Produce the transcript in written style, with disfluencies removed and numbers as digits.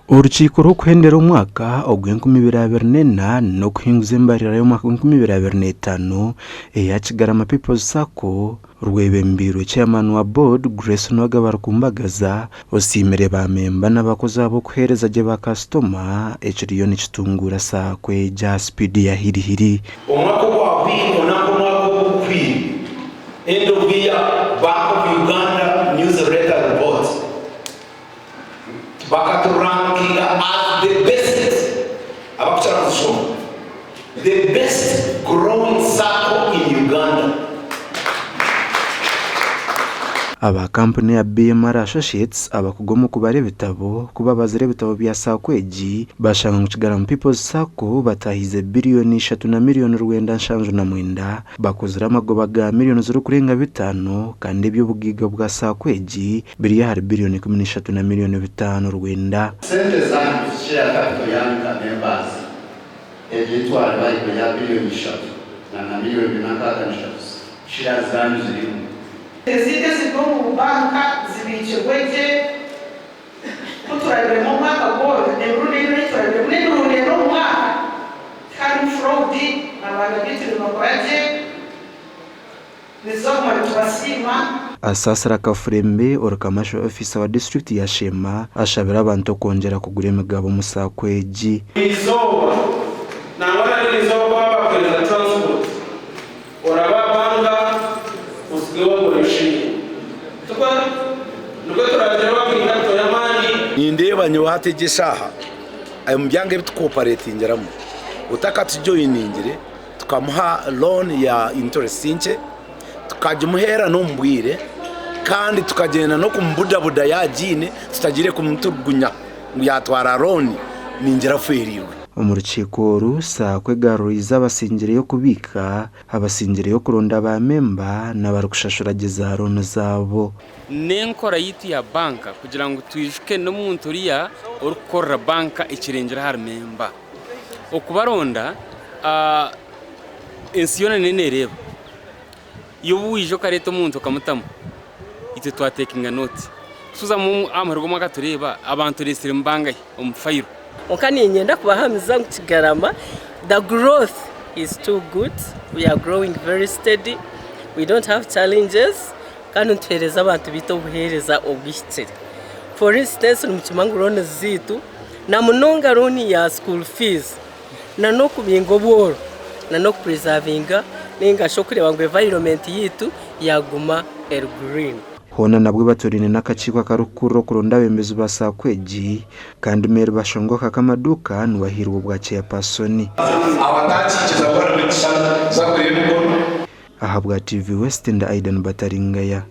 Urukiko rukwendera umwaka ogw'2024 no kuhinguza imbarira y'umwaka w'2025 eya Kigarama People's Sacco rwebembiro chairman wa board Grace Nwagabarukumbagaza osimere ba memba n'abakozi abo kuhereza je ba customer ekiriyo n'ikitungura sakwe ja speed ya hirihiri umwaka wa bino nako mwaka w'ukwi end of the year Bank of Uganda news record report ranking as the best growing sacco in Uganda. Aba company ya BMR Associates abakugomo kubare bitabo kuba bazire bitabo bya sakweji bashanga mu Kigarama People's Sacco batahize billioni 3 na miliyoni rwenda nshanju na mwenda bakozera amagoba ga miliyoni zuru kurenga 5 kandi ibyo bugiga bwa sakweji biri hari billioni 13 na miliyoni 5 rwenda sente zangu share capital yangu ka members editwara bayi ya billioni 3 na miliyoni 3 share zangu zilimu Ezite zikomu banka zibichegweje kuturabire mu mwaka gold emrune turabire mu mwaka kan fraud abantu bitire bakoraje nizoma tubasima Asasara Kafurembe orakamasho officer wa district ya Shema ashabira abantu kongera kugura imigabo musakweji izoba na wala izoba bakweza transport orababanga Nindeba nyohategeshaha ayo mbyange bitcooperatingiramo utaka tujoiningire tukamuha loan ya interest inche tukajumuhera no mbwire kandi tukagenda no kumbudabuda yajine tutagire kumtugunya yatwara loan ningira feriwe mu rukiko rusa kwegaruriza abasingire yo kubika abasingire yo kuronda ba memba n'abarukushashurageza rono zabo nenkora yitu ya banka kugira ngo twishuke no muntu uriya urukora banka ikirengera har memba okubaronda ensiyona nene reba yo wije kareto muntu kamutamo ite twatekinga note suza mu amargo mwaka tureba abantu resire mbanga umfayiro Okani nyenda kubahamiza mu Kigarama. The growth is too good. We are growing very steady. We don't have challenges. Kandi ntwereza abantu bito buhereza obwishitse. For instance, mu kimangurone zitu na munonga roni ya school fees na no kubingo bworo na no preservinga ninga shokureba ngo environment yitu yaguma green. Hona nabwe baturine n'akacikwa karukuro kuronda bembezo basakweji kandi mere bashongoka kamaduka nwahirwa bwa chairperson abatakikiza bora bitshana zakurimo ahabwa TV West and Aidan Bataringaya.